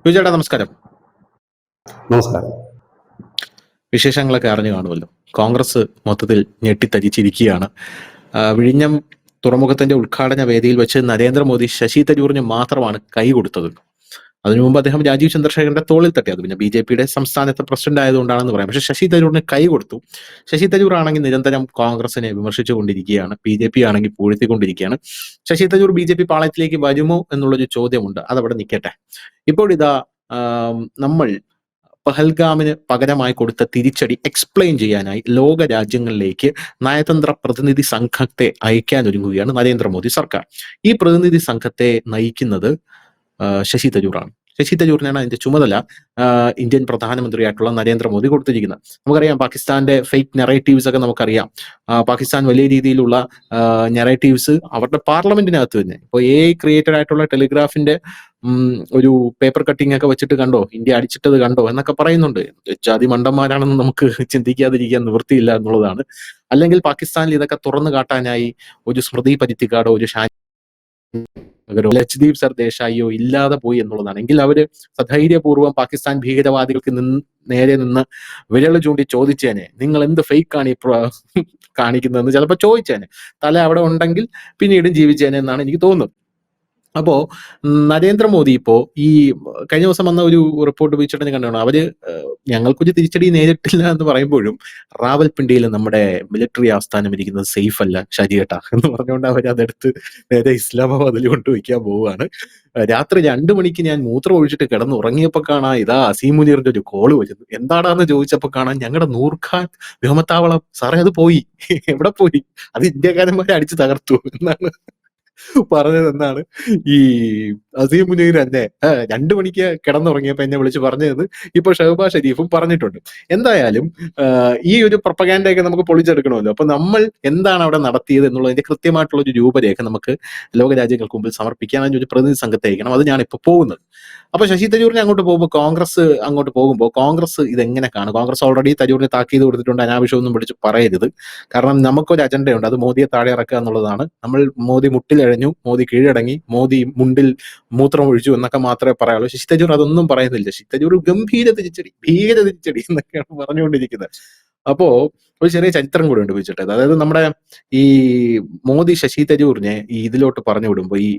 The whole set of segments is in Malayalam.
വിജയേട്ടാ നമസ്കാരം. നമസ്കാരം. വിശേഷങ്ങളൊക്കെ അറിഞ്ഞു കാണുമല്ലോ. കോൺഗ്രസ് മൊത്തത്തിൽ ഞെട്ടിത്തരിച്ചിരിക്കുകയാണ്. വിഴിഞ്ഞം തുറമുഖത്തിന്റെ ഉദ്ഘാടന വേദിയിൽ വെച്ച് നരേന്ദ്രമോദി ശശി തരൂരിന് മാത്രമാണ് കൈ കൊടുത്തത്. അതിനു മുമ്പ് അദ്ദേഹം രാജീവ് ചന്ദ്രശേഖരന്റെ തോളിൽ തട്ടി. അത് പിന്നെ ബി.ജെ.പിയുടെ സംസ്ഥാനത്തെ പ്രസിഡന്റ് ആയതുകൊണ്ടാണെന്ന് പറയാം. പക്ഷെ ശശി തരൂരിന് കൈ കൊടുത്തു. ശശി തരൂർ ആണെങ്കിൽ നിരന്തരം കോൺഗ്രസിനെ വിമർശിച്ചുകൊണ്ടിരിക്കുകയാണ്. ബി.ജെ.പി ആണെങ്കിൽ പൂഴ്ത്തിക്കൊണ്ടിരിക്കുകയാണ്. ശശി തരൂർ ബി.ജെ.പി പാളയത്തിലേക്ക് വരുമോ എന്നുള്ളൊരു ചോദ്യമുണ്ട്. അതവിടെ നിൽക്കട്ടെ. ഇപ്പോഴിതാ നമ്മൾ പഹൽഗാമിന് പകരമായി കൊടുത്ത തിരിച്ചടി എക്സ്പ്ലെയിൻ ചെയ്യാനായി ലോക രാജ്യങ്ങളിലേക്ക് നയതന്ത്ര പ്രതിനിധി സംഘത്തെ അയക്കാൻ ഒരുങ്ങുകയാണ് നരേന്ദ്രമോദി സർക്കാർ. ഈ പ്രതിനിധി സംഘത്തെ നയിക്കുന്നത് ശശി തരൂറാണ്. ശശി തരൂരിനാണ് അതിന്റെ ചുമതല ഇന്ത്യൻ പ്രധാനമന്ത്രിയായിട്ടുള്ള നരേന്ദ്രമോദി കൊടുത്തിരിക്കുന്നത്. നമുക്കറിയാം പാകിസ്ഥാന്റെ ഫേക്ക് നെറേറ്റീവ്സ് ഒക്കെ നമുക്കറിയാം. പാകിസ്ഥാൻ വലിയ രീതിയിലുള്ള നെറേറ്റീവ്സ് അവരുടെ പാർലമെന്റിനകത്ത് തന്നെ ഇപ്പോൾ ക്രിയേറ്റഡ് ആയിട്ടുള്ള ടെലിഗ്രാഫിന്റെ ഒരു പേപ്പർ കട്ടിംഗ് ഒക്കെ വെച്ചിട്ട് കണ്ടോ, ഇന്ത്യ അടിച്ചിട്ടത് കണ്ടോ എന്നൊക്കെ പറയുന്നുണ്ട്. ജാതി മണ്ടന്മാരാണെന്ന് നമുക്ക് ചിന്തിക്കാതിരിക്കാൻ നിവൃത്തിയില്ല എന്നുള്ളതാണ്. അല്ലെങ്കിൽ പാകിസ്ഥാനിൽ ഇതൊക്കെ തുറന്നു കാട്ടാനായി ഒരു സ്മൃതി പരുത്തിക്കാടോ ഒരു ലജ്ദീപ് സർദേശായിയോ ഇല്ലാതെ പോയി എന്നുള്ളതാണ്. എങ്കിൽ അവര് സധൈര്യപൂർവ്വം പാകിസ്ഥാൻ ഭീകരവാദികൾക്ക് നേരെ നിന്ന് വിരൽ ചൂണ്ടി ചോദിച്ചേനെ, നിങ്ങൾ എന്ത് ഫേക്കാണ് ഈ കാണിക്കുന്നതെന്ന് ചിലപ്പോൾ ചോദിച്ചേനെ. തല അവിടെ ഉണ്ടെങ്കിൽ പിന്നീടും ജീവിച്ചേനെ എന്നാണ് എനിക്ക് തോന്നുന്നത്. അപ്പോ നരേന്ദ്രമോദി ഇപ്പോ ഈ കഴിഞ്ഞ ദിവസം വന്ന ഒരു റിപ്പോർട്ട് വെച്ചിട്ട് കണ്ടാണ് അവര് ഞങ്ങൾക്കൊരു തിരിച്ചടി നേരിട്ടില്ല എന്ന് പറയുമ്പോഴും റാവൽപിണ്ടിയിൽ നമ്മുടെ മിലിറ്ററി ആസ്ഥാനം ഇരിക്കുന്നത് സേഫ് അല്ല ശരിയേട്ടാ എന്ന് പറഞ്ഞുകൊണ്ട് അവർ അതെടുത്ത് നേരെ ഇസ്ലാമാബാദിൽ കൊണ്ടുവയ്ക്കാൻ പോവുകയാണ്. രാത്രി 2 മണിക്ക് ഞാൻ മൂത്രം ഒഴിച്ചിട്ട് കിടന്ന് ഉറങ്ങിയപ്പോ കാണാൻ ഇതാ അസീം മുനീറിന്റെ ഒരു കോള് വരുന്നു. എന്താടാന്ന് ചോദിച്ചപ്പോ കാണാൻ ഞങ്ങളുടെ നൂർഖാൻ വ്യോമത്താവളം സാറേ അത് പോയി. എവിടെ പോയി? അത് ഇന്ത്യക്കാരന്മാരെ അടിച്ചു തകർത്തു എന്നാണ് പറഞ്ഞതെന്നാണ് ഈ അസീം മുനീർ എന്നെ 2 മണിക്ക് കിടന്നുറങ്ങിയപ്പോ എന്നെ വിളിച്ച് പറഞ്ഞതെന്ന് ഇപ്പൊ ഷഹബാസ് ഷരീഫും പറഞ്ഞിട്ടുണ്ട്. എന്തായാലും ഈ ഒരു പ്രൊപ്പഗാൻഡയൊക്കെ നമുക്ക് പൊളിച്ചെടുക്കണമല്ലോ. അപ്പൊ നമ്മൾ എന്താണ് അവിടെ നടത്തിയത് എന്നുള്ളതിന്റെ കൃത്യമായിട്ടുള്ള ഒരു രൂപരേഖ നമുക്ക് ലോകരാജ്യങ്ങൾക്ക് മുമ്പിൽ സംഘടിപ്പിക്കാൻ ഒരു പ്രതിനിധി സംഘത്തെ അയക്കണം. അത് ഞാനിപ്പോ പോകുന്നത്. അപ്പൊ ശശി തരൂരിനെ അങ്ങോട്ട് പോകുമ്പോൾ കോൺഗ്രസ് ഇതെങ്ങനെ കാണും? കോൺഗ്രസ് ഓൾറെഡി തരൂരിന് താക്കീത് കൊടുത്തിട്ടുണ്ട്, അനാവശ്യമൊന്നും വിളിച്ച് പറയരുത്. കാരണം നമുക്കൊരു അജണ്ടയുണ്ട്, അത് മോദിയെ താഴെ ഇറക്കുക എന്നുള്ളതാണ്. നമ്മൾ മോദി മുട്ടിലഴഞ്ഞു, മോദി കീഴടങ്ങി, മോദി മുണ്ടിൽ മൂത്രം ഒഴിച്ചു എന്നൊക്കെ മാത്രമേ പറയാനുള്ളൂ. ശശി തരൂർ അതൊന്നും പറയുന്നില്ല. ശശി തരൂർ ഭീകര തിരിച്ചടി എന്നൊക്കെയാണ് പറഞ്ഞുകൊണ്ടിരിക്കുന്നത്. അപ്പോ ഒരു ചെറിയ ചരിത്രം കൂടെ ഉണ്ട് വെച്ചിട്ട്. അതായത് നമ്മുടെ ഈ മോദി ശശി തരൂരിനെ ഈ ഇതിലോട്ട് പറഞ്ഞു വിടുമ്പോ, ഈ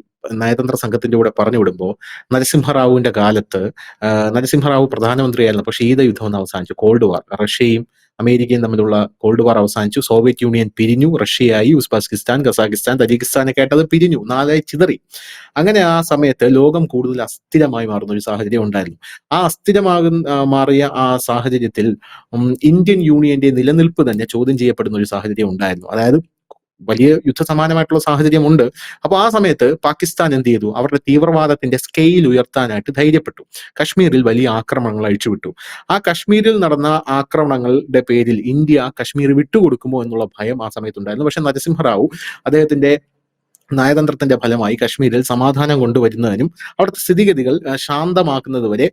നയതന്ത്ര സംഘത്തിന്റെ കൂടെ പറഞ്ഞു വിടുമ്പോ നരസിംഹറാവുവിന്റെ കാലത്ത് നരസിംഹറാവു പ്രധാനമന്ത്രിയായിരുന്നപ്പോൾ ശീതയുദ്ധം ഒന്ന് അവസാനിച്ചു. കോൾഡ് വാർ, റഷ്യയും അമേരിക്കയും തമ്മിലുള്ള കോൾഡ് വാർ അവസാനിച്ചു. സോവിയറ്റ് യൂണിയൻ പിരിഞ്ഞു, റഷ്യയായി, ഉസ്ബെക്കിസ്ഥാൻ, കസാഖിസ്ഥാൻ, തജിക്കിസ്ഥാനൊക്കെ ആയിട്ട് അത് പിരിഞ്ഞു, 4ആയി ചിതറി. അങ്ങനെ ആ സമയത്ത് ലോകം കൂടുതൽ അസ്ഥിരമായി മാറുന്ന ഒരു സാഹചര്യം ഉണ്ടായിരുന്നു. ആ മാറിയ ആ സാഹചര്യത്തിൽ ഇന്ത്യൻ യൂണിയന്റെ നിലനിൽപ്പ് തന്നെ ചോദ്യം ചെയ്യപ്പെടുന്ന ഒരു സാഹചര്യം ഉണ്ടായിരുന്നു. അതായത് വലിയ യുദ്ധസമാനമായിട്ടുള്ള സാഹചര്യമുണ്ട്. അപ്പോൾ ആ സമയത്ത് പാകിസ്ഥാൻ എന്ത് ചെയ്തു? അവരുടെ തീവ്രവാദത്തിന്റെ സ്കെയിൽ ഉയർത്താനായിട്ട് ധൈര്യപ്പെട്ടു. കശ്മീരിൽ വലിയ ആക്രമണങ്ങൾ അഴിച്ചുവിട്ടു. ആ കശ്മീരിൽ നടന്ന ആക്രമണങ്ങളുടെ പേരിൽ ഇന്ത്യ കശ്മീർ വിട്ടുകൊടുക്കുമോ എന്നുള്ള ഭയം ആ സമയത്തുണ്ടായിരുന്നു. പക്ഷെ നരസിംഹറാവു അദ്ദേഹത്തിന്റെ നയതന്ത്രത്തിന്റെ ഫലമായി കശ്മീരിൽ സമാധാനം കൊണ്ടുവരുന്നതിനും അവിടുത്തെ സ്ഥിതിഗതികൾ ശാന്തമാക്കുന്നത് വരെ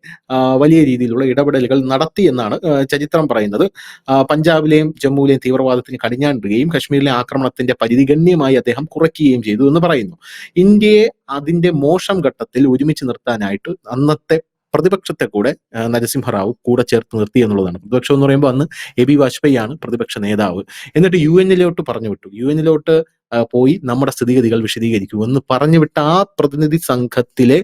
വലിയ രീതിയിലുള്ള ഇടപെടലുകൾ നടത്തി എന്നാണ് ചരിത്രം പറയുന്നത്. പഞ്ചാബിലെയും ജമ്മുവിലെയും തീവ്രവാദത്തിന് കടിഞ്ഞാണിടുകയും കശ്മീരിലെ ആക്രമണത്തിന്റെ പരിധി ഗണ്യമായി അദ്ദേഹം കുറയ്ക്കുകയും ചെയ്തു എന്ന് പറയുന്നു. ഇന്ത്യയെ അതിന്റെ മോശം ഘട്ടത്തിൽ ഒരുമിച്ച് നിർത്താനായിട്ട് അന്നത്തെ പ്രതിപക്ഷത്തെ കൂടെ നരസിംഹറാവു കൂടെ ചേർത്ത് നിർത്തി എന്നുള്ളതാണ്. പ്രതിപക്ഷം എന്ന് പറയുമ്പോൾ അന്ന് എ.ബി. വാജ്പേയി ആണ് പ്രതിപക്ഷ നേതാവ്. എന്നിട്ട് UN പറഞ്ഞു വിട്ടു. UN പോയി നമ്മുടെ സ്ഥിതിഗതികൾ വിശദീകരിക്കൂ എന്ന് പറഞ്ഞു വിട്ട ആ പ്രതിനിധി സംഘത്തിലെ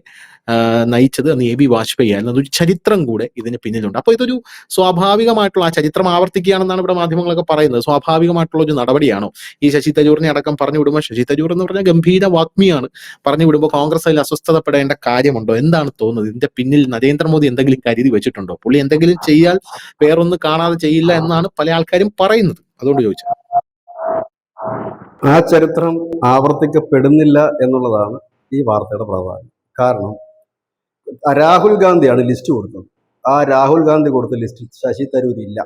നയിച്ചത് അന്ന് എ.ബി. വാജ്പേയി ആയിരുന്നു. അതൊരു ചരിത്രം കൂടെ ഇതിന് പിന്നിലുണ്ട്. അപ്പൊ ഇതൊരു സ്വാഭാവികമായിട്ടുള്ള ആ ചരിത്രം ആവർത്തിക്കുകയാണെന്നാണ് ഇവിടെ മാധ്യമങ്ങളൊക്കെ പറയുന്നത്. സ്വാഭാവികമായിട്ടുള്ള ഒരു നടപടിയാണോ? ഈ ശശി തരൂരിനെ അടക്കം പറഞ്ഞു വിടുമ്പോൾ, ശശി തരൂർ എന്ന് പറഞ്ഞാൽ ഗംഭീര വാഗ്മിയാണ്, പറഞ്ഞു വിടുമ്പോൾ കോൺഗ്രസ് അതിൽ അസ്വസ്ഥതപ്പെടേണ്ട കാര്യമുണ്ടോ? എന്താണ് തോന്നുന്നത്? ഇതിന്റെ പിന്നിൽ നരേന്ദ്രമോദി എന്തെങ്കിലും കരുതി വെച്ചിട്ടുണ്ടോ? പുള്ളി എന്തെങ്കിലും ചെയ്യാൻ വേറൊന്നും കാണാതെ ചെയ്യില്ല എന്നാണ് പല ആൾക്കാരും പറയുന്നത്. അതുകൊണ്ട് ചോദിച്ചത്. ആ ചരിത്രം ആവർത്തിക്കപ്പെടുന്നില്ല എന്നുള്ളതാണ് ഈ വാർത്തയുടെ പ്രാധാന്യം. കാരണം രാഹുൽ ഗാന്ധിയാണ് ലിസ്റ്റ് കൊടുത്തത്. ആ രാഹുൽ ഗാന്ധി കൊടുത്ത ലിസ്റ്റിൽ ശശി തരൂർ ഇല്ല.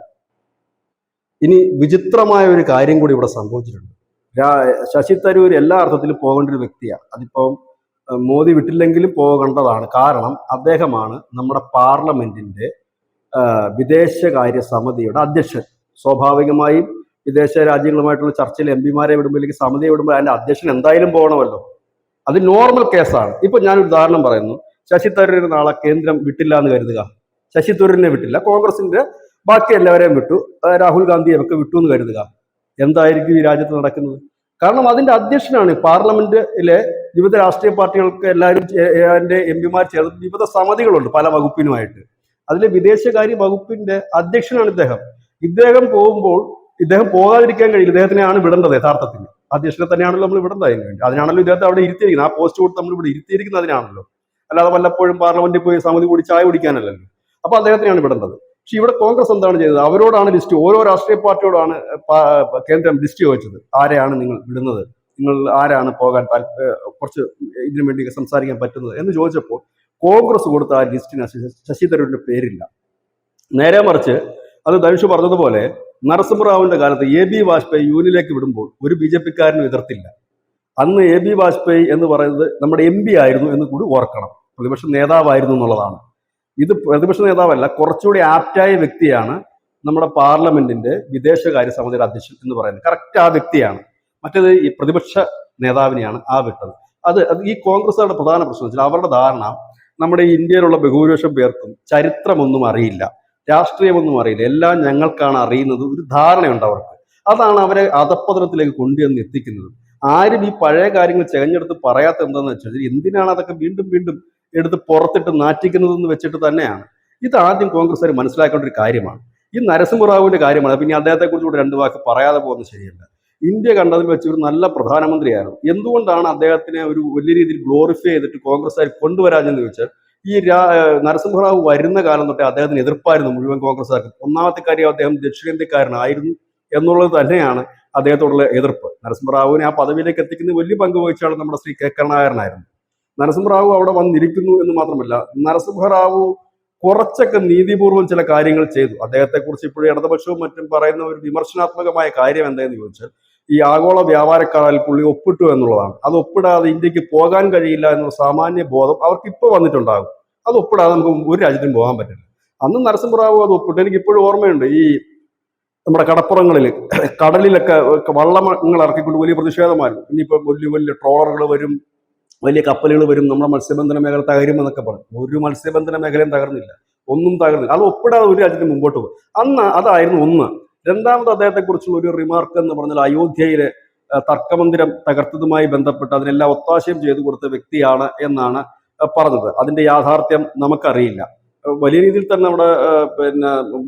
ഇനി വിചിത്രമായ ഒരു കാര്യം കൂടി ഇവിടെ സംഭവിച്ചിട്ടുണ്ട്. ശശി തരൂർ എല്ലാ അർത്ഥത്തിലും പോകേണ്ട ഒരു വ്യക്തിയാണ്. അതിപ്പം മോദി വിട്ടില്ലെങ്കിലും പോകേണ്ടതാണ്. കാരണം അദ്ദേഹമാണ് നമ്മുടെ പാർലമെന്റിന്റെ വിദേശകാര്യ സമിതിയുടെ അധ്യക്ഷൻ. സ്വാഭാവികമായും വിദേശ രാജ്യങ്ങളുമായിട്ടുള്ള ചർച്ചയിൽ എംപിമാരെ വിടുമ്പോൾ, അല്ലെങ്കിൽ സമിതിയെ വിടുമ്പോൾ അതിന്റെ അധ്യക്ഷൻ എന്തായാലും പോകണമല്ലോ. അത് നോർമൽ കേസാണ്. ഇപ്പൊ ഞാനൊരു ഉദാഹരണം പറയുന്നു. ശശി തരൂരിന് നാളെ കേന്ദ്രം വിട്ടില്ല എന്ന് കരുതുക. ശശി തരൂരിനെ വിട്ടില്ല, കോൺഗ്രസിന്റെ ബാക്കി എല്ലാവരെയും വിട്ടു, രാഹുൽ ഗാന്ധിയെ ഒക്കെ വിട്ടു എന്ന് കരുതുക. എന്തായിരിക്കും ഈ രാജ്യത്ത് നടക്കുന്നത്? കാരണം അതിന്റെ അധ്യക്ഷനാണ് പാർലമെന്റിലെ വിവിധ രാഷ്ട്രീയ പാർട്ടികൾക്ക് എല്ലാവരും അതിന്റെ എംപിമാർ ചേർന്ന് വിവിധ സമിതികളുണ്ട് പല വകുപ്പിനുമായിട്ട്. അതിലെ വിദേശകാര്യ വകുപ്പിന്റെ അധ്യക്ഷനാണ് ഇദ്ദേഹം. ഇദ്ദേഹം പോകുമ്പോൾ ഇദ്ദേഹം പോകാതിരിക്കാൻ കഴിയില്ല. ഇദ്ദേഹത്തിനെയാണ് വിടേണ്ടത് യഥാർത്ഥത്തിൽ. അധ്യക്ഷനെ തന്നെയാണല്ലോ നമ്മൾ വിടേണ്ടത്. അതിന് വേണ്ടി അതിനാണല്ലോ ഇദ്ദേഹത്തെ അവിടെ ഇരുത്തിയിരിക്കുന്നത്. ആ പോസ്റ്റ് കൊടുത്ത് നമ്മൾ ഇവിടെ ഇരുത്തിയിരിക്കുന്നത് അതിനാണല്ലോ, അല്ലാതെ വല്ലപ്പോഴും പാർലമെന്റിൽ പോയി സമിതി കൂടി ചായ കുടിക്കാനല്ലല്ലോ. അപ്പൊ അദ്ദേഹത്തിനെയാണ് വിടേണ്ടത്. പക്ഷെ ഇവിടെ കോൺഗ്രസ് എന്താണ് ചെയ്തത്? അവരോടാണ് ലിസ്റ്റ്, ഓരോ രാഷ്ട്രീയ പാർട്ടിയോടാണ് കേന്ദ്രം ലിസ്റ്റ് ചോദിച്ചത്. ആരെയാണ് നിങ്ങൾ വിടുന്നത്, നിങ്ങൾ ആരാണ് പോകാൻ കുറച്ച് ഇതിനു വേണ്ടി സംസാരിക്കാൻ പറ്റുന്നത് എന്ന് ചോദിച്ചപ്പോൾ കോൺഗ്രസ് കൊടുത്ത ആ ലിസ്റ്റിന് ശശി തരൂരിന്റെ പേരില്ല. നേരെ മറിച്ച് അത് ധനുഷ് പറഞ്ഞതുപോലെ നരസിംഹറാവുവിന്റെ കാലത്ത് AB വാജ്പേയി യൂനിലേക്ക് വിടുമ്പോൾ ഒരു BJP-ക്കാരനും എതിർത്തില്ല. അന്ന് AB വാജ്പേയി എന്ന് പറയുന്നത് നമ്മുടെ MP ആയിരുന്നു എന്ന് കൂടി ഓർക്കണം. പ്രതിപക്ഷ നേതാവായിരുന്നു എന്നുള്ളതാണ്. ഇത് പ്രതിപക്ഷ നേതാവല്ല, കുറച്ചുകൂടി ആപ്റ്റായ വ്യക്തിയാണ് നമ്മുടെ പാർലമെന്റിന്റെ വിദേശകാര്യ സമിതിയുടെ അധ്യക്ഷൻ എന്ന് പറയുന്നത്. കറക്റ്റ് ആ വ്യക്തിയാണ്. മറ്റേത് ഈ പ്രതിപക്ഷ നേതാവിനെയാണ് ആ വിട്ടത്. അത് ഈ കോൺഗ്രസുകാരുടെ പ്രധാന പ്രശ്നം വെച്ചാൽ അവരുടെ ധാരണ നമ്മുടെ ഇന്ത്യയിലുള്ള ബഹുഭൂരിപക്ഷം പേർക്കും ചരിത്രമൊന്നും അറിയില്ല, രാഷ്ട്രീയമൊന്നും അറിയില്ല, എല്ലാം ഞങ്ങൾക്കാണ് അറിയുന്നത്, ഒരു ധാരണയുണ്ട് അവർക്ക്. അതാണ് അവരെ അധപ്പതനത്തിലേക്ക് കൊണ്ടുവന്ന് എത്തിക്കുന്നത്. ആരും ഈ പഴയ കാര്യങ്ങൾ ചെകഞ്ഞെടുത്ത് പറയാത്ത എന്താണെന്ന് വെച്ചാൽ എന്തിനാണ് അതൊക്കെ വീണ്ടും വീണ്ടും എടുത്ത് പുറത്തിട്ട് നാറ്റിക്കുന്നതെന്ന് വെച്ചിട്ട് തന്നെയാണ്. ഇത് ആദ്യം കോൺഗ്രസ്സുകാർ മനസ്സിലാക്കേണ്ട ഒരു കാര്യമാണ്. ഈ നരസിംഹറാവുവിന്റെ കാര്യമാണ്. പിന്നെ അദ്ദേഹത്തെ കുറിച്ച് കൂടെ 2 വാക്ക് പറയാതെ പോകുന്നത് ശരിയല്ല. ഇന്ത്യ കണ്ടതിൽ വെച്ച് ഒരു നല്ല പ്രധാനമന്ത്രിയായിരുന്നു. എന്തുകൊണ്ടാണ് അദ്ദേഹത്തിനെ ഒരു വലിയ രീതിയിൽ ഗ്ലോറിഫൈ ചെയ്തിട്ട് കോൺഗ്രസ്സുകാർ കൊണ്ടുവരാഞ്ഞെന്ന് ചോദിച്ചാൽ ഈ നരസിംഹറാവു വരുന്ന കാലം തൊട്ടേ അദ്ദേഹത്തിന് എതിർപ്പായിരുന്നു മുഴുവൻ കോൺഗ്രസ്സുകാർക്കും. ഒന്നാമത്തെ കാര്യം അദ്ദേഹം ദക്ഷിണേന്ത്യക്കാരനായിരുന്നു എന്നുള്ളത് തന്നെയാണ് അദ്ദേഹത്തോടുള്ള എതിർപ്പ്. നരസിംഹറാവുവിനെ ആ പദവിയിലേക്ക് എത്തിക്കുന്ന വലിയ പങ്ക് വഹിച്ചാണ് നമ്മുടെ ശ്രീ കെ കരുണാകരനായിരുന്നു. നരസിംഹറാവു അവിടെ വന്നിരിക്കുന്നു എന്ന് മാത്രമല്ല, നരസിംഹറാവു കുറച്ചൊക്കെ നീതിപൂർവ്വം ചില കാര്യങ്ങൾ ചെയ്തു. അദ്ദേഹത്തെക്കുറിച്ച് ഇപ്പോഴും ഇടതുപക്ഷവും മറ്റും പറയുന്ന ഒരു വിമർശനാത്മകമായ കാര്യം എന്താണെന്ന് ചോദിച്ചാൽ ഈ ആഗോള വ്യാപാരക്കരാറിൽ പുള്ളി ഒപ്പിട്ടു എന്നുള്ളതാണ്. അത് ഒപ്പിടാതെ ഇന്ത്യക്ക് പോകാൻ കഴിയില്ല എന്നുള്ള സാമാന്യ ബോധം അവർക്ക് ഇപ്പോൾ വന്നിട്ടുണ്ടാകും. അത് ഒപ്പിടാതെ നമുക്ക് ഒരു രാജ്യത്തും പോകാൻ പറ്റില്ല. അന്ന് നരസിംഹറാവു അത് ഒപ്പിട്ടു. എനിക്ക് ഇപ്പോഴും ഓർമ്മയുണ്ട്, ഈ നമ്മുടെ കടപ്പുറങ്ങളിൽ കടലിലൊക്കെ വള്ളങ്ങൾ ഇറക്കിക്കൊണ്ട് വലിയ പ്രതിഷേധമായിരുന്നു. ഇനിയിപ്പോൾ വലിയ വലിയ ട്രോളറുകൾ വരും, വലിയ കപ്പലുകൾ വരും, നമ്മുടെ മത്സ്യബന്ധന മേഖല തകരുമെന്നൊക്കെ പറഞ്ഞു. ഒരു മത്സ്യബന്ധന മേഖലയും തകർന്നില്ല, ഒന്നും തകർന്നില്ല. അത് ഒപ്പിടാതെ ഒരു രാജ്യത്തിന് മുമ്പോട്ട് പോകും. അന്ന് അതായിരുന്നു ഒന്ന്. രണ്ടാമത് അദ്ദേഹത്തെ കുറിച്ചുള്ള ഒരു റിമാർക്ക് എന്ന് പറഞ്ഞാൽ അയോധ്യയിലെ തർക്കമന്ദിരം തകർത്തതുമായി ബന്ധപ്പെട്ട് അതിനെല്ലാം ഒത്താശയം ചെയ്തു കൊടുത്ത വ്യക്തിയാണ് എന്നാണ് പറഞ്ഞത്. അതിന്റെ യാഥാർത്ഥ്യം നമുക്കറിയില്ല. വലിയ രീതിയിൽ തന്നെ നമ്മുടെ